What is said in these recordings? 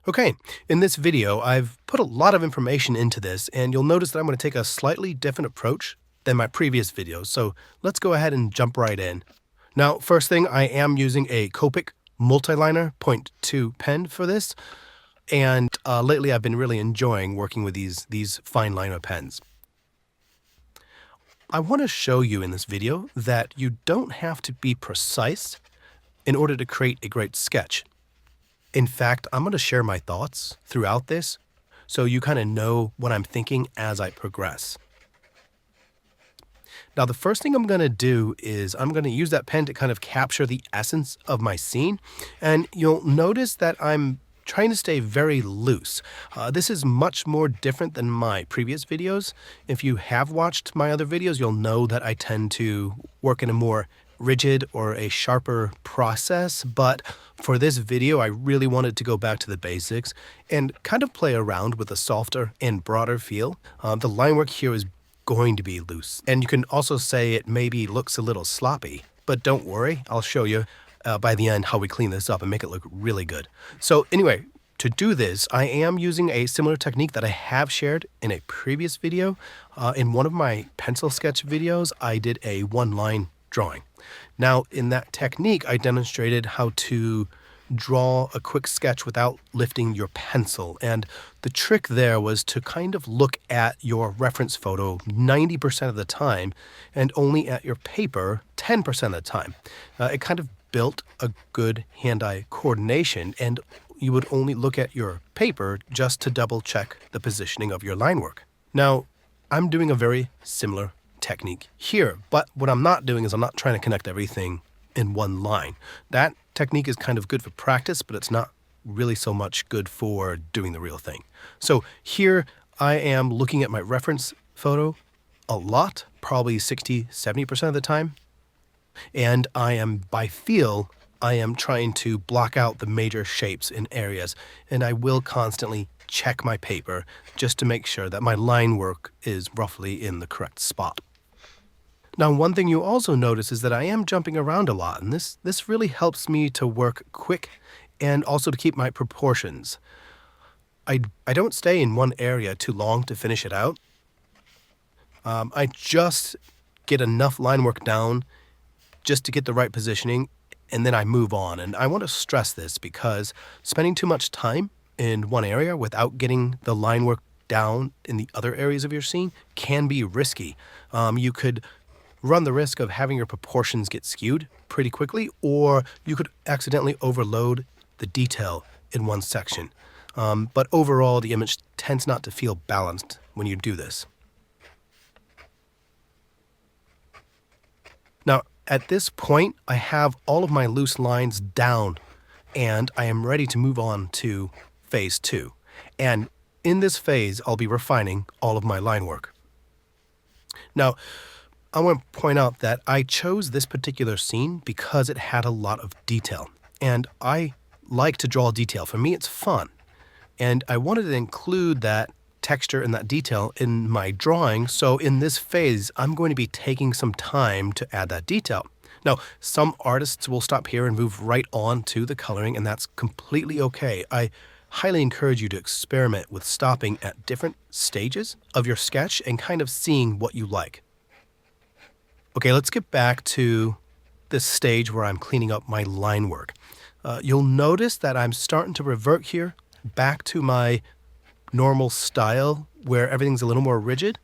Okay, in this video, I've put a lot of information into this, and you'll notice that I'm going to take a slightly different approach than my previous videos. So let's go ahead and jump right in. Now, first thing, I am using a Copic multiliner .2 pen for this, and lately I've been really enjoying working with these fine liner pens. I want to show you in this video that you don't have to be precise in order to create a great sketch. In fact, I'm going to share my thoughts throughout this so you kind of know what I'm thinking as I progress. Now, the first thing I'm going to do is I'm going to use that pen to kind of capture the essence of my scene. And you'll notice that I'm trying to stay very loose. This is much more different than my previous videos. If you have watched my other videos, you'll know that I tend to work in a more rigid or a sharper process, but for this video I really wanted to go back to the basics and kind of play around with a softer and broader feel. The line work here is going to be loose, and you can also say it maybe looks a little sloppy, but don't worry, I'll show you by the end how we clean this up and make it look really good. So anyway, to do this, I am using a similar technique that I have shared in a previous video. In one of my pencil sketch videos, I did a one-line drawing. Now, in that technique, I demonstrated how to draw a quick sketch without lifting your pencil. And the trick there was to kind of look at your reference photo 90% of the time and only at your paper 10% of the time. It kind of built a good hand-eye coordination, and you would only look at your paper just to double check the positioning of your line work. Now, I'm doing a very similar technique here, but what I'm not doing is I'm not trying to connect everything in one line. That technique is kind of good for practice, but it's not really so much good for doing the real thing. So here I am looking at my reference photo a lot, probably 60-70% of the time, and I am trying to block out the major shapes in areas, and I will constantly check my paper just to make sure that my line work is roughly in the correct spot. Now, one thing you also notice is that I am jumping around a lot, and this really helps me to work quick and also to keep my proportions. I don't stay in one area too long to finish it out. I just get enough line work down just to get the right positioning, and then I move on. And I want to stress this because spending too much time in one area without getting the line work down in the other areas of your scene can be risky. You could run the risk of having your proportions get skewed pretty quickly, or you could accidentally overload the detail in one section. But overall, the image tends not to feel balanced when you do this. Now, at this point, I have all of my loose lines down, and I am ready to move on to phase 2. And in this phase, I'll be refining all of my line work. Now, I want to point out that I chose this particular scene because it had a lot of detail, and I like to draw detail. For me, it's fun, and I wanted to include that texture and that detail in my drawing, so in this phase, I'm going to be taking some time to add that detail. Now, some artists will stop here and move right on to the coloring, and that's completely okay. I highly encourage you to experiment with stopping at different stages of your sketch and kind of seeing what you like. Okay, let's get back to this stage where I'm cleaning up my line work. You'll notice that I'm starting to revert here back to my normal style where everything's a little more rigid,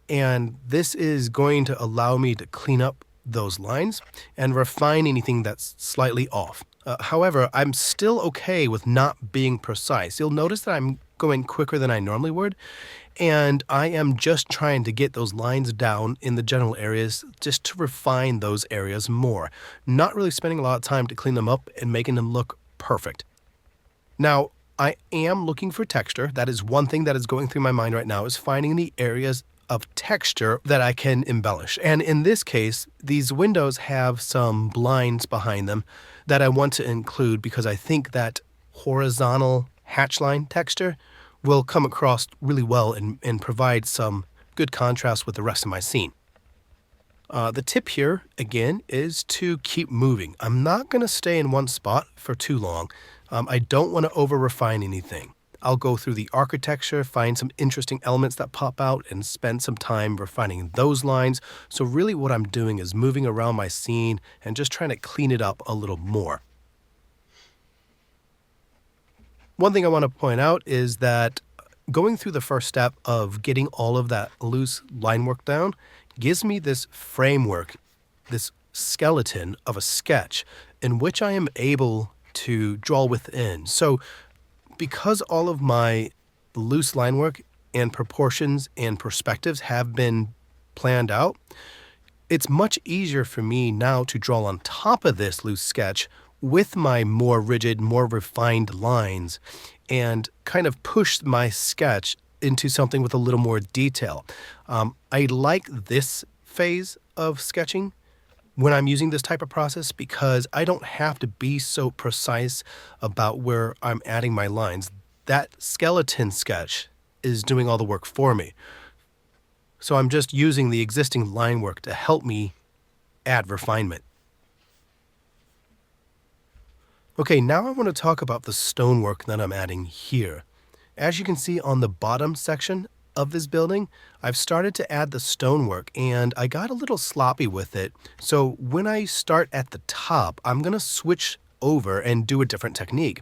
and this is going to allow me to clean up those lines and refine anything that's slightly off. However, I'm still okay with not being precise. You'll notice that I'm going quicker than I normally would, and I am just trying to get those lines down in the general areas just to refine those areas more, not really spending a lot of time to clean them up and making them look perfect. Now, I am looking for texture. That is one thing that is going through my mind right now, is finding the areas of texture that I can embellish. And in this case, these windows have some blinds behind them that I want to include because I think that horizontal hatchline texture will come across really well and provide some good contrast with the rest of my scene. The tip here, again, is to keep moving. I'm not going to stay in one spot for too long. I don't want to over-refine anything. I'll go through the architecture, find some interesting elements that pop out, and spend some time refining those lines. So really what I'm doing is moving around my scene and just trying to clean it up a little more. One thing I want to point out is that going through the first step of getting all of that loose line work down gives me this framework, this skeleton of a sketch in which I am able to draw within. So because all of my loose line work and proportions and perspectives have been planned out, it's much easier for me now to draw on top of this loose sketch with my more rigid, more refined lines and kind of push my sketch into something with a little more detail. I like this phase of sketching when I'm using this type of process because I don't have to be so precise about where I'm adding my lines. That skeleton sketch is doing all the work for me. So I'm just using the existing line work to help me add refinement. Okay, now I want to talk about the stonework that I'm adding here. As you can see on the bottom section of this building, I've started to add the stonework and I got a little sloppy with it. So when I start at the top, I'm going to switch over and do a different technique.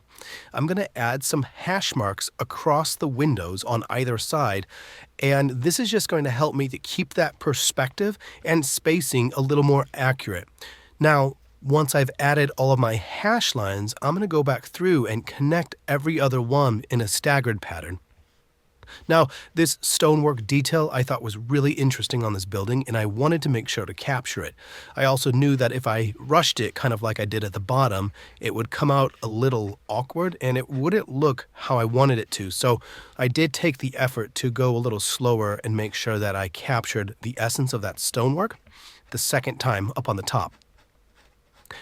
I'm going to add some hash marks across the windows on either side, and this is just going to help me to keep that perspective and spacing a little more accurate. Now, once I've added all of my hash lines, I'm going to go back through and connect every other one in a staggered pattern. Now, this stonework detail I thought was really interesting on this building, and I wanted to make sure to capture it. I also knew that if I rushed it, kind of like I did at the bottom, it would come out a little awkward and it wouldn't look how I wanted it to. So I did take the effort to go a little slower and make sure that I captured the essence of that stonework the second time up on the top.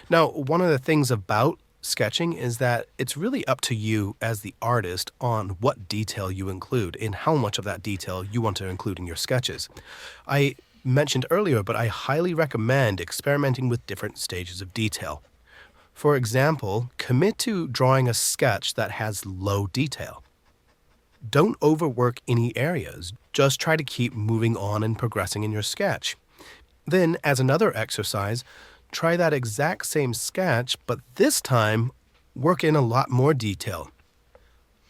Now, one of the things about sketching is that it's really up to you as the artist on what detail you include and how much of that detail you want to include in your sketches. I mentioned earlier, but I highly recommend experimenting with different stages of detail. For example, commit to drawing a sketch that has low detail. Don't overwork any areas. Just try to keep moving on and progressing in your sketch. Then, as another exercise, try that exact same sketch, but this time work in a lot more detail.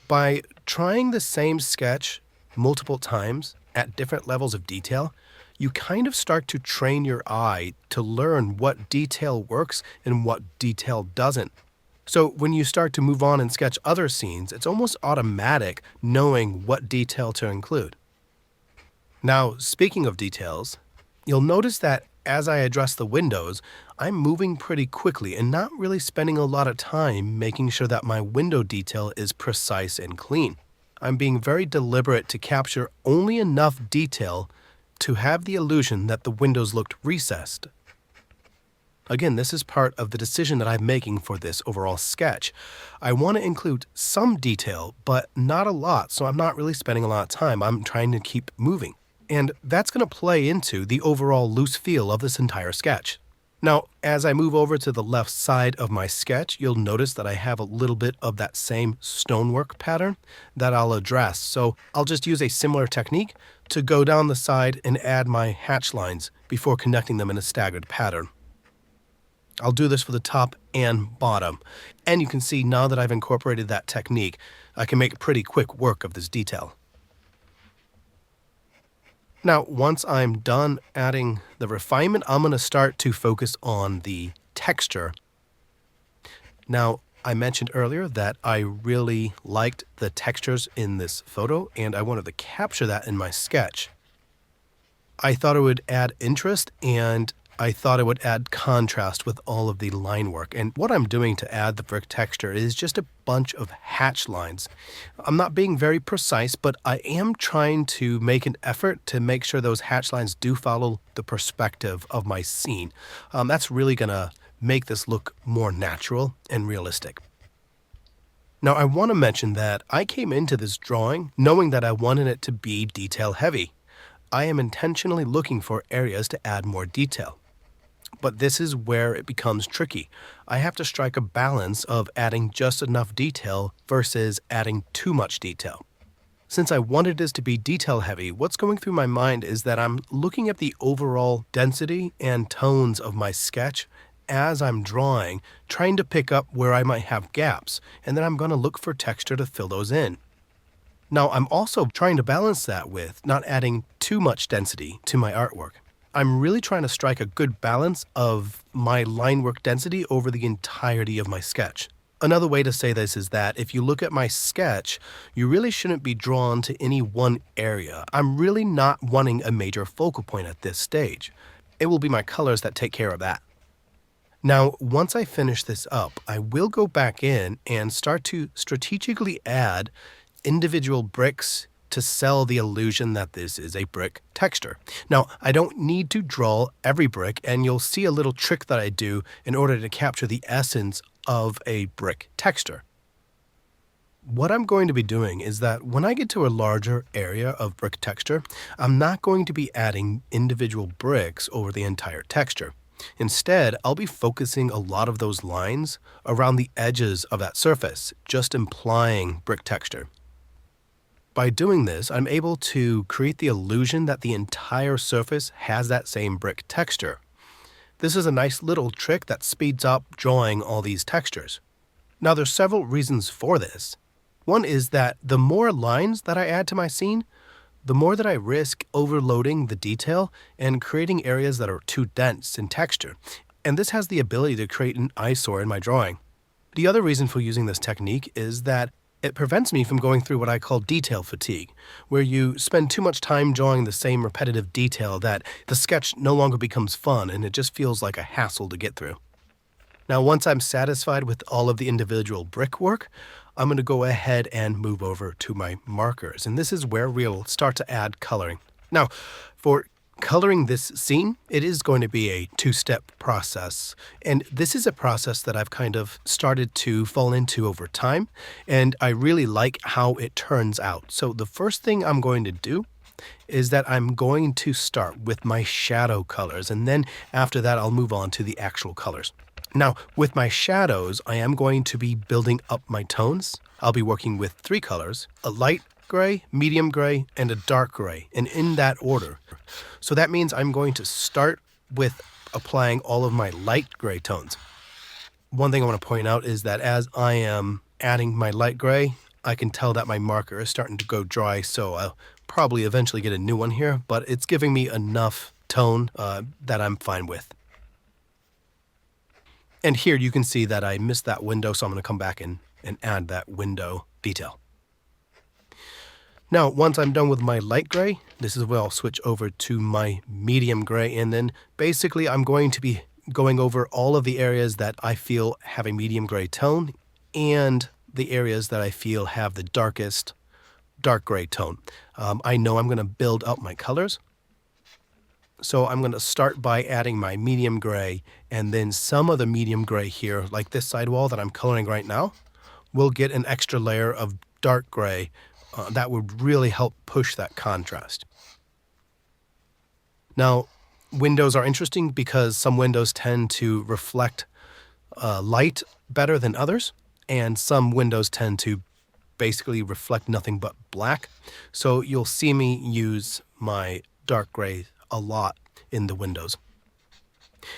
By trying the same sketch multiple times at different levels of detail, you kind of start to train your eye to learn what detail works and what detail doesn't. So when you start to move on and sketch other scenes, it's almost automatic knowing what detail to include. Now, speaking of details, you'll notice that as I address the windows, I'm moving pretty quickly and not really spending a lot of time making sure that my window detail is precise and clean. I'm being very deliberate to capture only enough detail to have the illusion that the windows looked recessed. Again, this is part of the decision that I'm making for this overall sketch. I want to include some detail, but not a lot, so I'm not really spending a lot of time. I'm trying to keep moving. And that's going to play into the overall loose feel of this entire sketch. Now, as I move over to the left side of my sketch, you'll notice that I have a little bit of that same stonework pattern that I'll address. So I'll just use a similar technique to go down the side and add my hatch lines before connecting them in a staggered pattern. I'll do this for the top and bottom. And you can see now that I've incorporated that technique, I can make pretty quick work of this detail. Now, once I'm done adding the refinement, I'm going to start to focus on the texture. Now, I mentioned earlier that I really liked the textures in this photo, and I wanted to capture that in my sketch. I thought it would add interest, and I thought it would add contrast with all of the line work. And what I'm doing to add the brick texture is just a bunch of hatch lines. I'm not being very precise, but I am trying to make an effort to make sure those hatch lines do follow the perspective of my scene. That's really going to make this look more natural and realistic. Now, I want to mention that I came into this drawing knowing that I wanted it to be detail heavy. I am intentionally looking for areas to add more detail. But this is where it becomes tricky. I have to strike a balance of adding just enough detail versus adding too much detail. Since I wanted this to be detail heavy, what's going through my mind is that I'm looking at the overall density and tones of my sketch as I'm drawing, trying to pick up where I might have gaps, and then I'm going to look for texture to fill those in. Now, I'm also trying to balance that with not adding too much density to my artwork. I'm really trying to strike a good balance of my line work density over the entirety of my sketch. Another way to say this is that if you look at my sketch, you really shouldn't be drawn to any one area. I'm really not wanting a major focal point at this stage. It will be my colors that take care of that. Now, once I finish this up, I will go back in and start to strategically add individual bricks to sell the illusion that this is a brick texture. Now, I don't need to draw every brick, and you'll see a little trick that I do in order to capture the essence of a brick texture. What I'm going to be doing is that when I get to a larger area of brick texture, I'm not going to be adding individual bricks over the entire texture. Instead, I'll be focusing a lot of those lines around the edges of that surface, just implying brick texture. By doing this, I'm able to create the illusion that the entire surface has that same brick texture. This is a nice little trick that speeds up drawing all these textures. Now, there's several reasons for this. One is that the more lines that I add to my scene, the more that I risk overloading the detail and creating areas that are too dense in texture. And this has the ability to create an eyesore in my drawing. The other reason for using this technique is that it prevents me from going through what I call detail fatigue, where you spend too much time drawing the same repetitive detail that the sketch no longer becomes fun and it just feels like a hassle to get through. Now, once I'm satisfied with all of the individual brickwork, I'm going to go ahead and move over to my markers, and this is where we'll start to add coloring. Now, for coloring this scene, it is going to be a two-step process, and this is a process that I've kind of started to fall into over time, and I really like how it turns out. So the first thing I'm going to do is that I'm going to start with my shadow colors, and then after that I'll move on to the actual colors. Now, with my shadows, I am going to be building up my tones. I'll be working with three colors: a light gray, medium gray, and a dark gray, and in that order. So that means I'm going to start with applying all of my light gray tones. One thing I want to point out is that as I am adding my light gray, I can tell that my marker is starting to go dry, so I'll probably eventually get a new one here, but it's giving me enough tone that I'm fine with. And here you can see that I missed that window, so I'm going to come back and add that window detail. Now, once I'm done with my light gray, this is where I'll switch over to my medium gray, and then basically I'm going to be going over all of the areas that I feel have a medium gray tone and the areas that I feel have the darkest dark gray tone. I know I'm going to build up my colors. So I'm going to start by adding my medium gray, and then some of the medium gray here, like this sidewall that I'm coloring right now, will get an extra layer of dark gray that would really help push that contrast. Now, windows are interesting because some windows tend to reflect light better than others, and some windows tend to basically reflect nothing but black. So you'll see me use my dark gray a lot in the windows.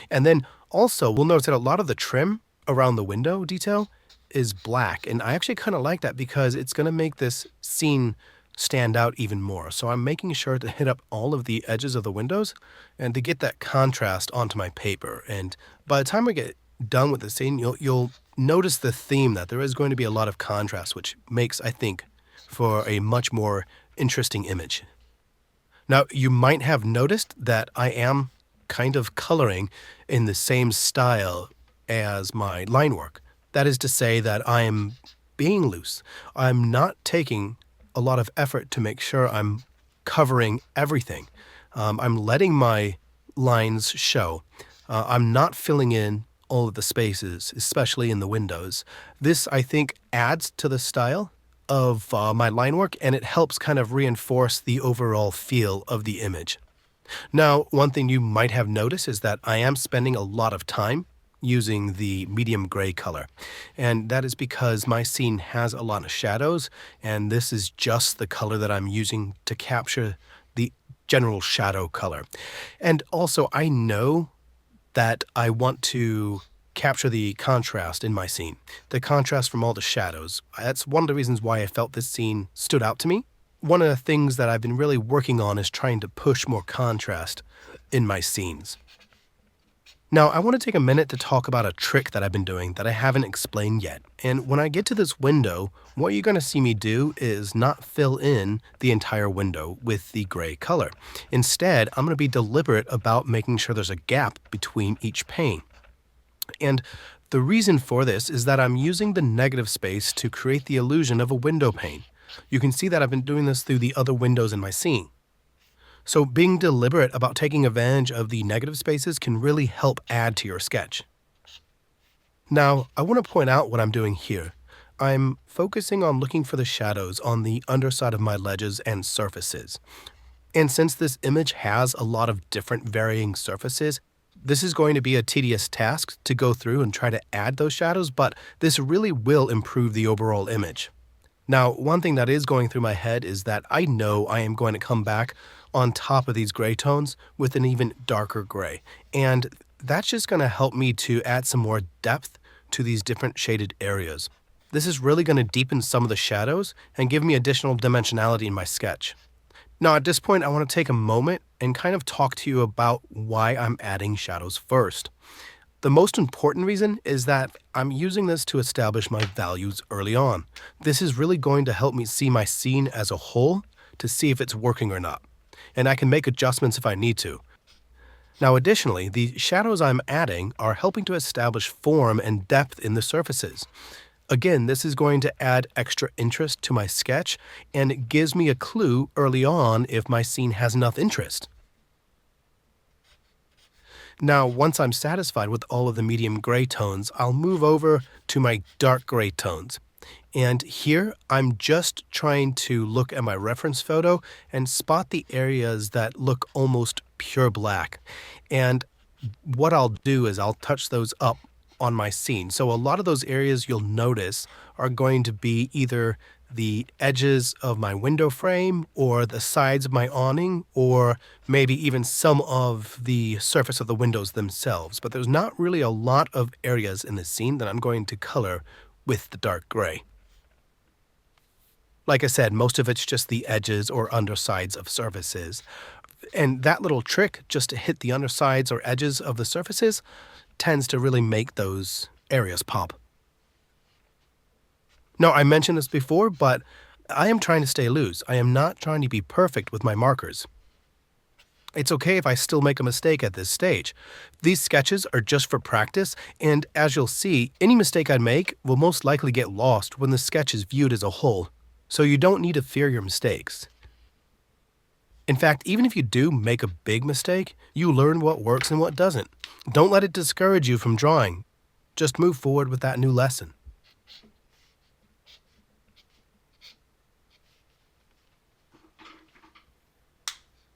And then also, we'll notice that a lot of the trim around the window detail is black, and I actually kind of like that because it's going to make this scene stand out even more. So I'm making sure to hit up all of the edges of the windows and to get that contrast onto my paper. And by the time we get done with the scene, you'll notice the theme that there is going to be a lot of contrast, which makes, I think, for a much more interesting image. Now, you might have noticed that I am kind of coloring in the same style as my line work. That is to say that I'm being loose. I'm not taking a lot of effort to make sure I'm covering everything. I'm letting my lines show. I'm not filling in all of the spaces, especially in the windows. This, I think, adds to the style of my line work, and it helps kind of reinforce the overall feel of the image. Now, one thing you might have noticed is that I am spending a lot of time using the medium gray color. And that is because my scene has a lot of shadows, and this is just the color that I'm using to capture the general shadow color. And also, I know that I want to capture the contrast in my scene, the contrast from all the shadows. That's one of the reasons why I felt this scene stood out to me. One of the things that I've been really working on is trying to push more contrast in my scenes. Now, I want to take a minute to talk about a trick that I've been doing that I haven't explained yet. And when I get to this window, what you're going to see me do is not fill in the entire window with the gray color. Instead, I'm going to be deliberate about making sure there's a gap between each pane. And the reason for this is that I'm using the negative space to create the illusion of a window pane. You can see that I've been doing this through the other windows in my scene. So being deliberate about taking advantage of the negative spaces can really help add to your sketch. Now, I want to point out what I'm doing here. I'm focusing on looking for the shadows on the underside of my ledges and surfaces. And since this image has a lot of different varying surfaces, this is going to be a tedious task to go through and try to add those shadows, but this really will improve the overall image. Now, one thing that is going through my head is that I know I am going to come back on top of these gray tones with an even darker gray. And that's just going to help me to add some more depth to these different shaded areas. This is really going to deepen some of the shadows and give me additional dimensionality in my sketch. Now, at this point, I want to take a moment and kind of talk to you about why I'm adding shadows first. The most important reason is that I'm using this to establish my values early on. This is really going to help me see my scene as a whole to see if it's working or not. And I can make adjustments if I need to. Now, additionally, the shadows I'm adding are helping to establish form and depth in the surfaces. Again, this is going to add extra interest to my sketch, and it gives me a clue early on if my scene has enough interest. Now, once I'm satisfied with all of the medium gray tones, I'll move over to my dark gray tones. And here, I'm just trying to look at my reference photo and spot the areas that look almost pure black. And what I'll do is I'll touch those up on my scene. So a lot of those areas you'll notice are going to be either the edges of my window frame or the sides of my awning, or maybe even some of the surface of the windows themselves. But there's not really a lot of areas in the scene that I'm going to color with the dark gray. Like I said, most of it's just the edges or undersides of surfaces. And that little trick, just to hit the undersides or edges of the surfaces, tends to really make those areas pop. Now, I mentioned this before, but I am trying to stay loose. I am not trying to be perfect with my markers. It's okay if I still make a mistake at this stage. These sketches are just for practice, and as you'll see, any mistake I make will most likely get lost when the sketch is viewed as a whole, so you don't need to fear your mistakes. In fact, even if you do make a big mistake, you learn what works and what doesn't. Don't let it discourage you from drawing. Just move forward with that new lesson.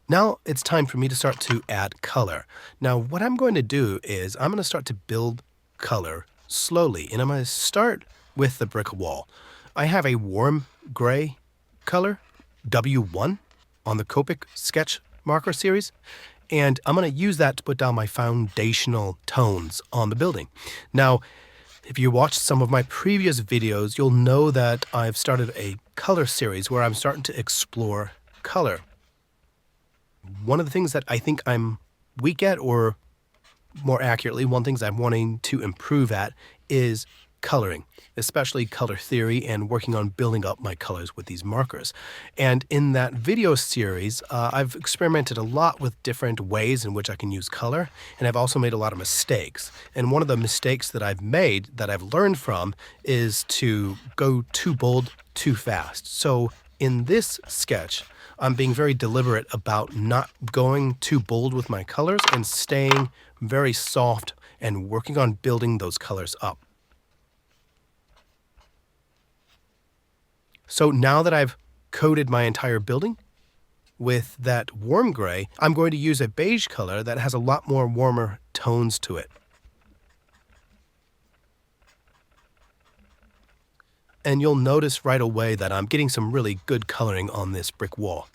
Now it's time for me to start to add color. Now what I'm going to do is I'm going to start to build color slowly, and I'm going to start with the brick wall. I have a warm gray color, W1, on the Copic sketch marker series, and I'm going to use that to put down my foundational tones on the building. Now, if you watched some of my previous videos, you'll know that I've started a color series where I'm starting to explore color. One of the things that I think I'm weak at, or more accurately, one of the things I'm wanting to improve at, is coloring, especially color theory and working on building up my colors with these markers. And in that video series, I've experimented a lot with different ways in which I can use color, and I've also made a lot of mistakes. And one of the mistakes that I've made that I've learned from is to go too bold too fast. So in this sketch, I'm being very deliberate about not going too bold with my colors and staying very soft and working on building those colors up. So now that I've coated my entire building with that warm gray, I'm going to use a beige color that has a lot more warmer tones to it. And you'll notice right away that I'm getting some really good coloring on this brick wall.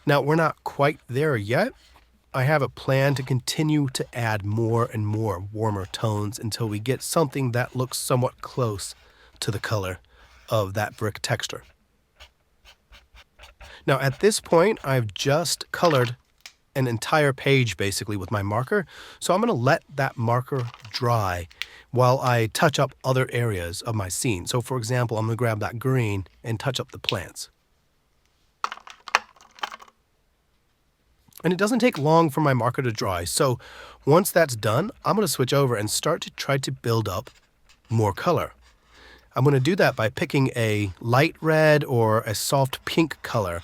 Now, we're not quite there yet. I have a plan to continue to add more and more warmer tones until we get something that looks somewhat close to the color of that brick texture. Now, at this point, I've just colored an entire page basically with my marker, so I'm going to let that marker dry while I touch up other areas of my scene. So for example, I'm going to grab that green and touch up the plants. And it doesn't take long for my marker to dry, so once that's done, I'm going to switch over and start to try to build up more color. I'm going to do that by picking a light red or a soft pink color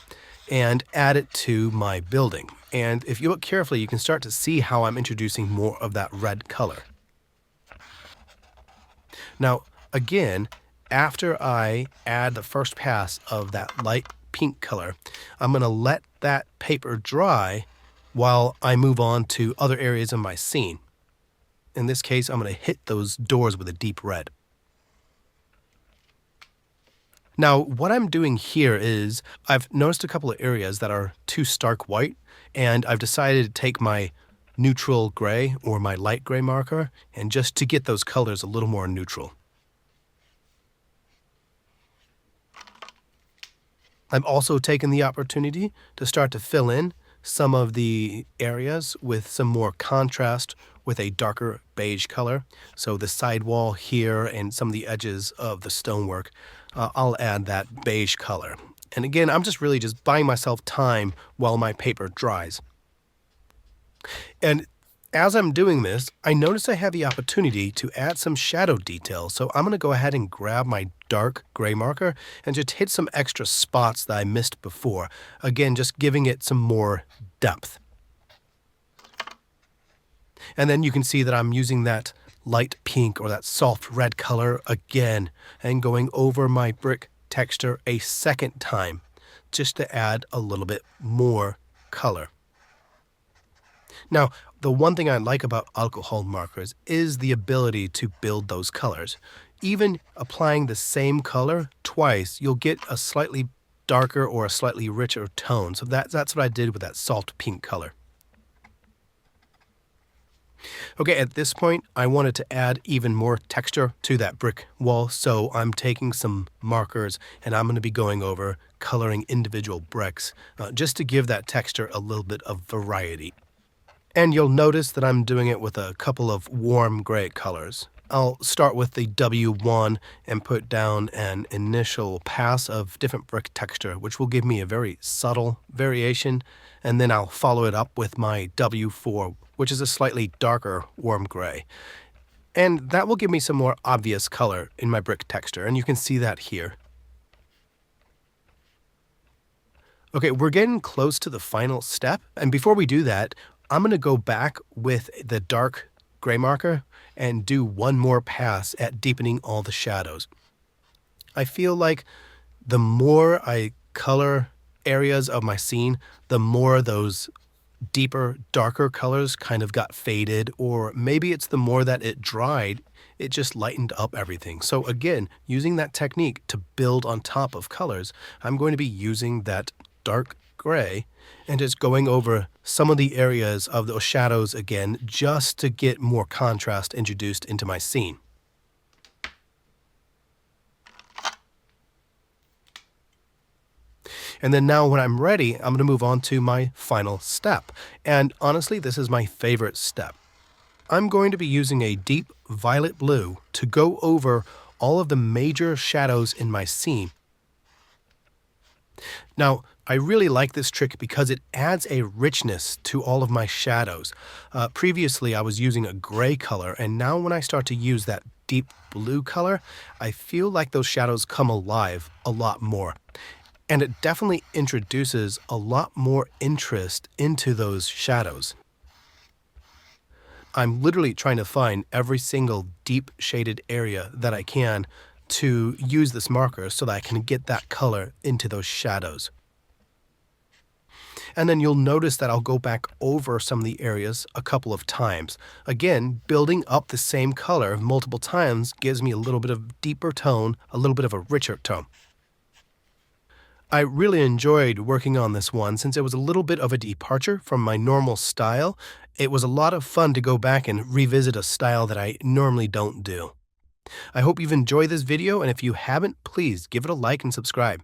and add it to my building. And if you look carefully, you can start to see how I'm introducing more of that red color. Now, again, after I add the first pass of that light pink color, I'm going to let that paper dry while I move on to other areas of my scene. In this case, I'm going to hit those doors with a deep red. Now, what I'm doing here is I've noticed a couple of areas that are too stark white, and I've decided to take my neutral gray or my light gray marker and just to get those colors a little more neutral. I'm also taking the opportunity to start to fill in some of the areas with some more contrast with a darker beige color. So the sidewall here and some of the edges of the stonework, I'll add that beige color. And again, I'm just really just buying myself time while my paper dries. And as I'm doing this, I notice I have the opportunity to add some shadow details. So I'm going to go ahead and grab my dark gray marker and just hit some extra spots that I missed before. Again, just giving it some more depth. And then you can see that I'm using that light pink or that soft red color again and going over my brick texture a second time just to add a little bit more color. Now, the one thing I like about alcohol markers is the ability to build those colors. Even applying the same color twice, you'll get a slightly darker or a slightly richer tone. So that's what I did with that soft pink color. Okay, at this point, I wanted to add even more texture to that brick wall, so I'm taking some markers and I'm going to be going over coloring individual bricks just to give that texture a little bit of variety. And you'll notice that I'm doing it with a couple of warm gray colors. I'll start with the W1 and put down an initial pass of different brick texture, which will give me a very subtle variation, and then I'll follow it up with my W4, which is a slightly darker warm gray. And that will give me some more obvious color in my brick texture, and you can see that here. Okay, we're getting close to the final step, and before we do that, I'm going to go back with the dark gray marker and do one more pass at deepening all the shadows. I feel like the more I color areas of my scene, the more those deeper, darker colors kind of got faded, or maybe it's the more that it dried, it just lightened up everything. So again, using that technique to build on top of colors, I'm going to be using that dark gray and just going over some of the areas of those shadows again, just to get more contrast introduced into my scene. And then now when I'm ready, I'm going to move on to my final step. And honestly, this is my favorite step. I'm going to be using a deep violet blue to go over all of the major shadows in my scene. Now, I really like this trick because it adds a richness to all of my shadows. Previously, I was using a gray color, and now when I start to use that deep blue color, I feel like those shadows come alive a lot more. And it definitely introduces a lot more interest into those shadows. I'm literally trying to find every single deep shaded area that I can to use this marker so that I can get that color into those shadows. And then you'll notice that I'll go back over some of the areas a couple of times. Again, building up the same color multiple times gives me a little bit of deeper tone, a little bit of a richer tone. I really enjoyed working on this one since it was a little bit of a departure from my normal style. It was a lot of fun to go back and revisit a style that I normally don't do. I hope you've enjoyed this video, and if you haven't, please give it a like and subscribe.